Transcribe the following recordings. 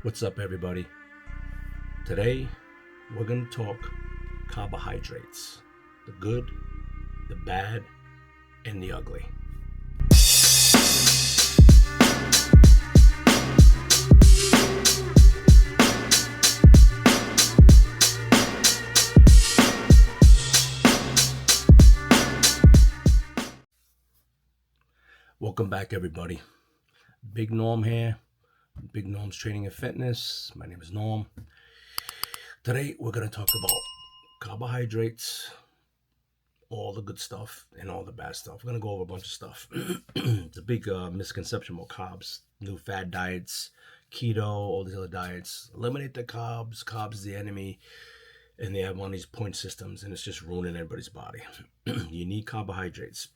What's up, everybody? Today, we're going to talk carbohydrates, the good, the bad, and the ugly. Welcome back, everybody. Big Norm here. Big Norm's Training and Fitness. My name is Norm. Today we're going to talk about carbohydrates, all the good stuff and all the bad stuff. We're going to go over a bunch of stuff. It's a big misconception about carbs, new fad diets, keto, all these other diets. Eliminate the carbs. Carbs is the enemy. And they have one of these point systems and it's just ruining everybody's body. You need carbohydrates.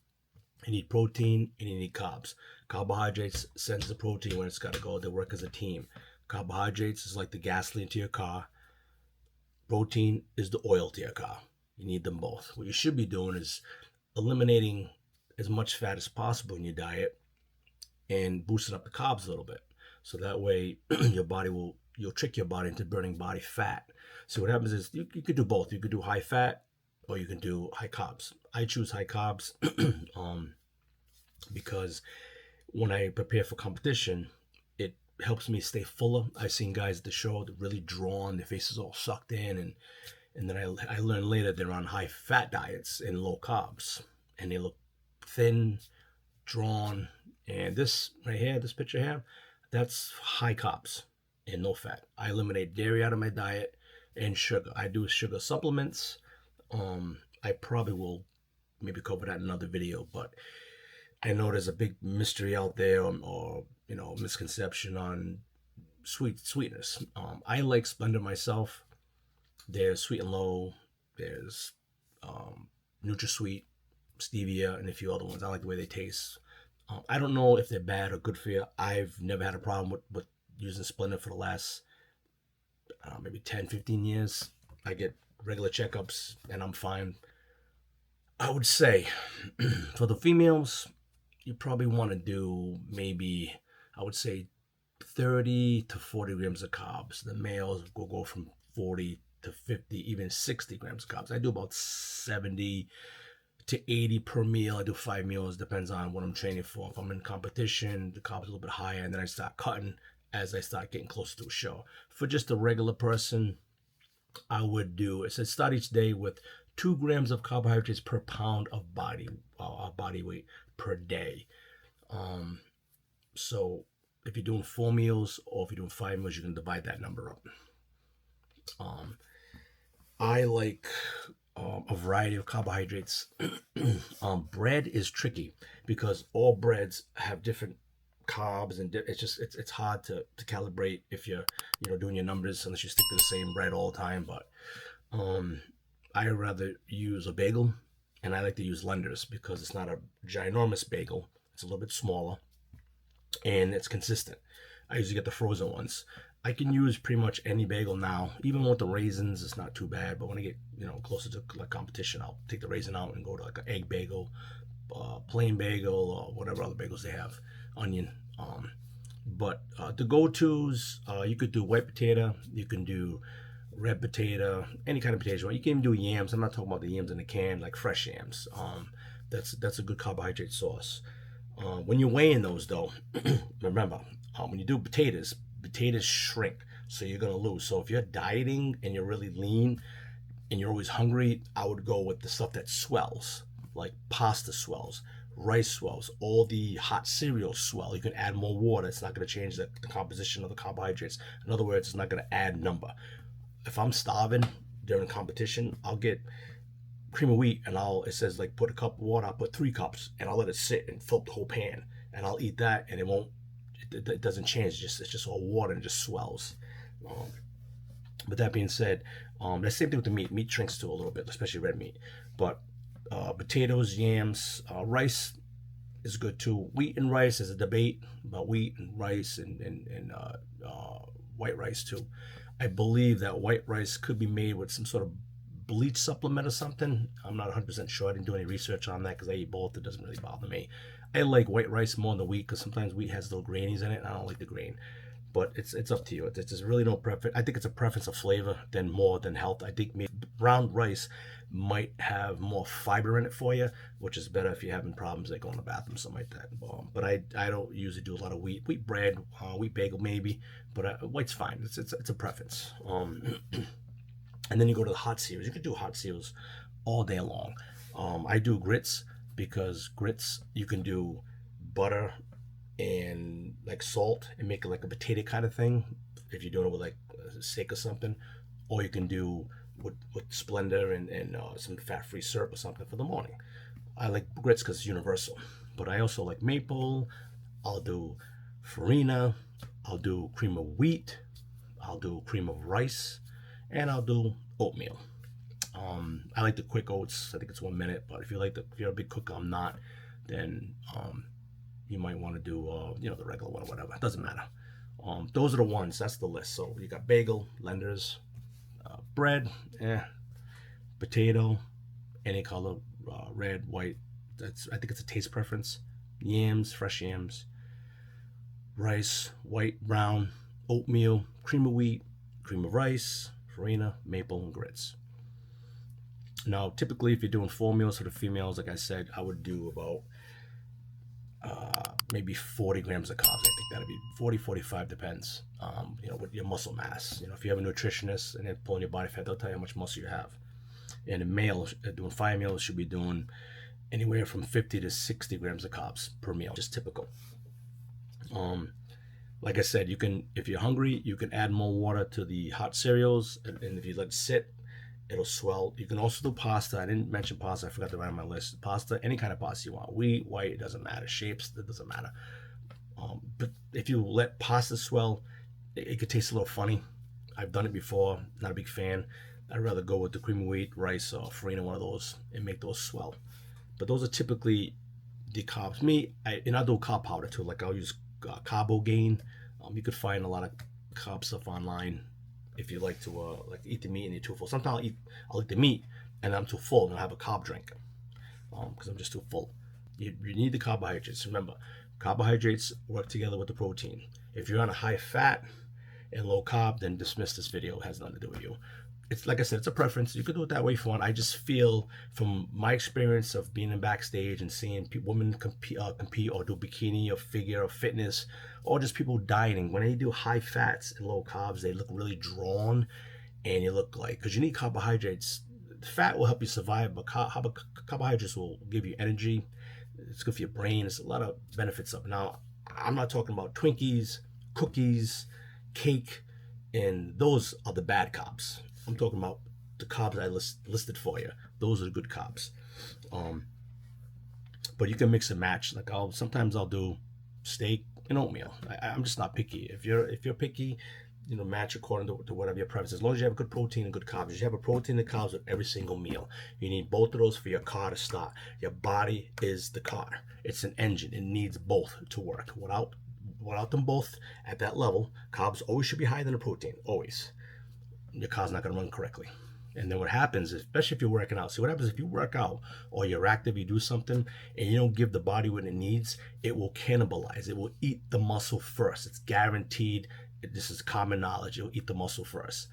You need protein and you need carbs. Carbohydrates sends the protein when it's got to go. They work as a team. Carbohydrates is like the gasoline to your car. Protein is the oil to your car. You need them both. What you should be doing is eliminating as much fat as possible in your diet and boosting up the carbs a little bit. So that way you'll trick your body into burning body fat. So what happens is you could do both. You could do high fat or you can do high carbs. I choose high carbs because when I prepare for competition, it helps me stay fuller. I've seen guys at the show that really drawn, their faces all sucked in, and then I learned later they're on high fat diets and low carbs, and they look thin, drawn. And this right here, this picture here, that's high carbs and no fat. I eliminate dairy out of my diet and sugar. I do sugar supplements. I probably will maybe cover that in another video, but I know there's a big mystery out there or misconception on sweetness. I like Splenda myself. There's Sweet and Low. There's NutraSweet, Stevia, and a few other ones. I like the way they taste. I don't know if they're bad or good for you. I've never had a problem with using Splenda for the last maybe 10, 15 years. I get regular checkups and I'm fine. I would say for the females, you probably want to do maybe, I would say 30 to 40 grams of carbs. The males will go from 40 to 50, even 60 grams of carbs. I do about 70 to 80 per meal. I do 5 meals, depends on what I'm training for. If I'm in competition, the carbs are a little bit higher, and then I start cutting as I start getting closer to a show. For just a regular person, I would do, it says start each day with 2 grams of carbohydrates per pound of body weight per day. So if you're doing 4 meals or if you're doing 5 meals, you can divide that number up. I like a variety of carbohydrates. Bread is tricky because all breads have different carbs and it's hard to calibrate if you're doing your numbers unless you stick to the same bread all the time. But I rather use a bagel, and I like to use Lender's because it's not a ginormous bagel. It's a little bit smaller and it's consistent. I usually get the frozen ones. I can use pretty much any bagel now. Even with the raisins, it's not too bad. But when I get closer to like competition, I'll take the raisin out and go to like an egg bagel, plain bagel, or whatever other bagels they have, onion. But the go-tos, you could do white potato, you can do red potato, any kind of potato. You can even do yams. I'm not talking about the yams in the can, like fresh yams. That's a good carbohydrate source. When you're weighing those, though, remember, when you do potatoes shrink, so you're gonna lose. So if you're dieting and you're really lean and you're always hungry, I would go with the stuff that swells, like pasta swells, rice swells, all the hot cereals swell. You can add more water. It's not going to change the composition of the carbohydrates. In other words, it's not going to add number. If I'm starving during competition, I'll get cream of wheat and it says like put a cup of water, I'll put 3 cups and I'll let it sit and fill up the whole pan, and I'll eat that and it doesn't change. It's just all water and it just swells. But that being said, the same thing with the meat. Meat shrinks too a little bit, especially red meat. But potatoes, yams, rice is good too. Wheat and rice is a debate about wheat and rice and white rice too. I believe that white rice could be made with some sort of bleach supplement or something. I'm not 100% sure. I didn't do any research on that because I eat both. It doesn't really bother me. I like white rice more than the wheat because sometimes wheat has little grainies in it and I don't like the grain. but it's up to you. It's really no preference. I think it's a preference of flavor than more than health. I think maybe brown rice might have more fiber in it for you, which is better if you're having problems like going to the bathroom, something like that. But I don't usually do a lot of wheat bread, wheat bagel maybe, but white's fine. It's a preference. And then you go to the hot cereals. You can do hot cereals all day long. I do grits because grits you can do butter and like salt and make it like a potato kind of thing if you're doing it with like steak or something, or you can do with Splenda and some fat-free syrup or something for the morning. I like grits because it's universal, but I also like maple. I'll do farina. I'll do cream of wheat. I'll do cream of rice, and I'll do oatmeal. I like the quick oats. I think it's 1 minute, but if you're a big cooker, I'm not. Then you might want to do the regular one or whatever. It doesn't matter. Those are the ones. That's the list. So you got bagel, Lenders, bread, potato, any color, red, white. I think it's a taste preference. Yams, fresh yams, rice, white, brown, oatmeal, cream of wheat, cream of rice, farina, maple, and grits. Now, typically, if you're doing 4 meals for the females, like I said, I would do about maybe 40 grams of carbs. I think that'd be 40, 45, depends, with your muscle mass. If you have a nutritionist and they're pulling your body fat, they'll tell you how much muscle you have. And a male doing 5 meals should be doing anywhere from 50 to 60 grams of carbs per meal, just typical. Like I said, if you're hungry, you can add more water to the hot cereals, and if you let it sit, it'll swell. You can also do pasta. I didn't mention pasta. I forgot to write on my list. Pasta, any kind of pasta you want. Wheat, white, it doesn't matter. Shapes, it doesn't matter. But if you let pasta swell, it could taste a little funny. I've done it before. Not a big fan. I'd rather go with the cream of wheat, rice, or farina, one of those, and make those swell. But those are typically the carbs. I'll do carb powder too. Like I'll use Carbohydrates. You could find a lot of carb stuff online if you like to eat the meat and you're too full. Sometimes I'll eat the meat and I'm too full and I'll have a carb drink because I'm just too full. You need the carbohydrates. Remember, carbohydrates work together with the protein. If you're on a high fat and low carb, then dismiss this video. It has nothing to do with you. It's like I said, it's a preference. You can do it that way if you want. I just feel from my experience of being in backstage and seeing women compete or do bikini or figure or fitness, or just people dieting. When they do high fats and low carbs, they look really drawn, and you look like, because you need carbohydrates. Fat will help you survive, but carbohydrates will give you energy. It's good for your brain. There's a lot of benefits of it. Now, I'm not talking about Twinkies, cookies, cake, and those are the bad carbs. I'm talking about the carbs I listed for you. Those are the good carbs. But you can mix and match. Like sometimes I'll do steak and oatmeal. I'm just not picky. If you're picky, match according to whatever your preference is. As long as you have good protein and good carbs. You have a protein and carbs with every single meal. You need both of those for your car to start. Your body is the car. It's an engine. It needs both to work. Without them both at that level, carbs always should be higher than the protein. Always. Your car's not going to run correctly. And then what happens, especially if you're working out, see what happens if you work out or you're active, you do something and you don't give the body what it needs, it will cannibalize. It will eat the muscle first. It's guaranteed. This is common knowledge. It'll eat the muscle first.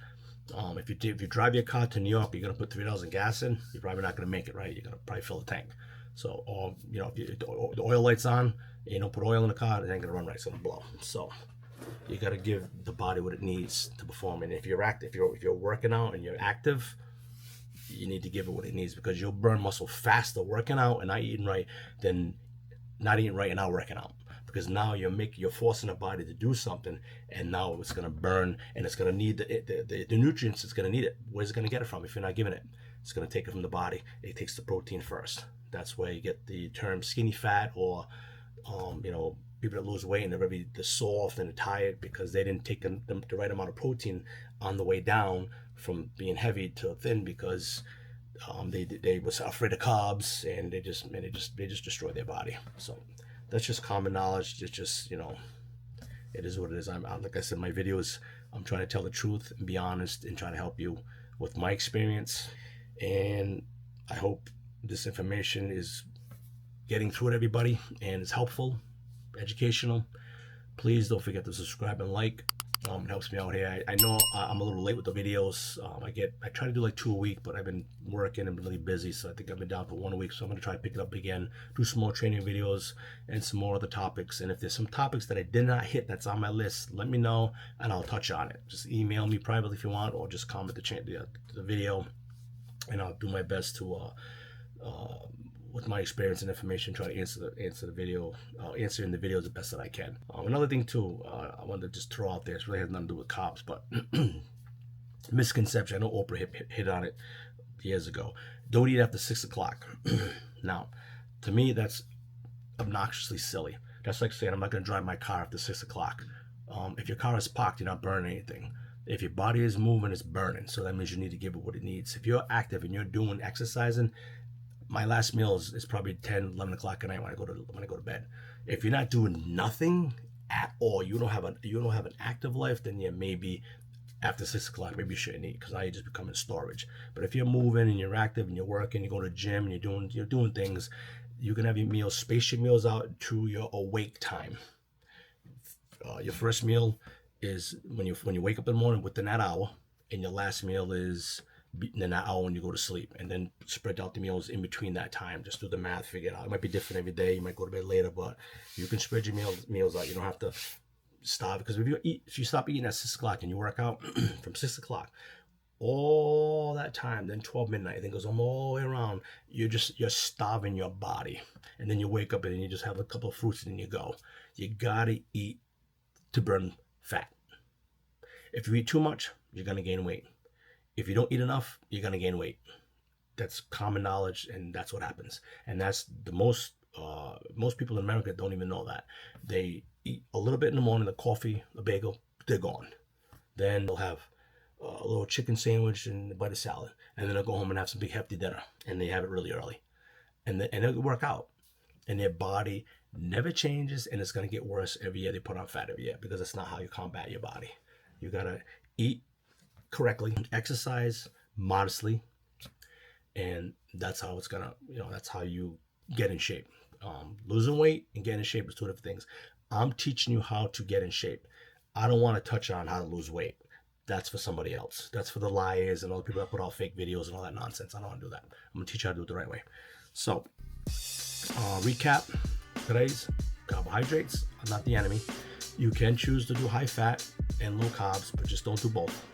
If you drive your car to New York, you're going to put $3 in gas in, you're probably not going to make it, right? You're going to probably fill the tank. So, if the oil light's on and you don't put oil in the car, it ain't going to run right. It's going to blow. So you got to give the body what it needs to perform. And if you're active, if you're working out and you're active, you need to give it what it needs, because you'll burn muscle faster working out and not eating right than not eating right and not working out. Because now you're forcing the body to do something, and now it's going to burn, and it's going to need the nutrients. It's going to need it. Where's it going to get it from if you're not giving it? It's going to take it from the body. It takes the protein first. That's where you get the term skinny fat, or people that lose weight and they're soft and they're tired because they didn't take the right amount of protein on the way down from being heavy to thin, because they was afraid of carbs, and they just destroy their body. So that's just common knowledge. It's just, it is what it is. I'm like I said, my videos, I'm trying to tell the truth and be honest and trying to help you with my experience. And I hope this information is getting through to everybody and is helpful, educational. Please don't forget to subscribe and like. It helps me out here. I know I'm a little late with the videos. I try to do like 2 a week, but I've been working and been really busy, so I think I've been down for 1 a week. So I'm gonna try to pick it up again, do some more training videos and some more other topics. And if there's some topics that I did not hit that's on my list, let me know and I'll touch on it. Just email me privately if you want, or just comment the video, and I'll do my best to with my experience and information, try to answer the video, answer in the videos the best that I can. Another thing too, I wanted to just throw out there. It really has nothing to do with carbs, but misconception. I know Oprah hit on it years ago. Don't eat after 6 o'clock. Now, to me, that's obnoxiously silly. That's like saying I'm not going to drive my car after 6 o'clock. If your car is parked, you're not burning anything. If your body is moving, it's burning. So that means you need to give it what it needs. If you're active and you're doing exercising, my last meal is probably 10, 11 o'clock at night when I go to bed. If you're not doing nothing at all, you don't have an active life, then yeah, maybe after 6 o'clock, maybe you shouldn't eat, because now you're just becoming storage. But if you're moving and you're active and you're working, you go to the gym and you're doing things, you can have your meals, space your meals out to your awake time. Your first meal is when you wake up in the morning, within that hour, and your last meal is in that hour when you go to sleep, and then spread out the meals in between that time. Just do the math, figure it out. It might be different every day. You might go to bed later, but you can spread your meals out. You don't have to starve, because if you stop eating at 6 o'clock and you work out from 6 o'clock all that time, then 12 midnight, then goes all the way around, you're starving your body. And then you wake up and you just have a couple of fruits and then you go. You gotta eat to burn fat. If you eat too much, you're gonna gain weight. If you don't eat enough, you're gonna gain weight. That's common knowledge, and that's what happens. And that's the most people in America don't even know that. They eat a little bit in the morning, a coffee, a bagel, they're gone. Then they'll have a little chicken sandwich and a bite of salad, and then they'll go home and have some big hefty dinner, and they have it really early, and it'll work out, and their body never changes, and it's gonna get worse every year. They put on fat every year, because that's not how you combat your body. You gotta eat correctly, exercise modestly, and that's how it's gonna, that's how you get in shape. Losing weight and getting in shape is two different things. I'm teaching you how to get in shape. I don't want to touch on how to lose weight. That's for somebody else. That's for the liars and all the people that put out fake videos and all that nonsense. I don't want to do that. I'm gonna teach you how to do it the right way. So, recap: today's carbohydrates are not the enemy. You can choose to do high fat and low carbs, but just don't do both.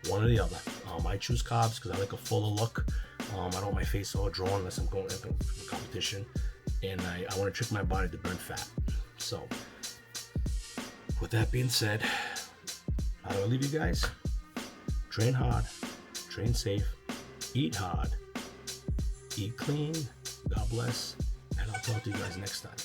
One or the other. I choose carbs because I like a fuller look. I don't want my face all drawn unless I'm going into competition, and I want to trick my body to burn fat. So, with that being said, how do I leave you guys? Train hard, train safe, eat hard, eat clean. God bless, and I'll talk to you guys next time.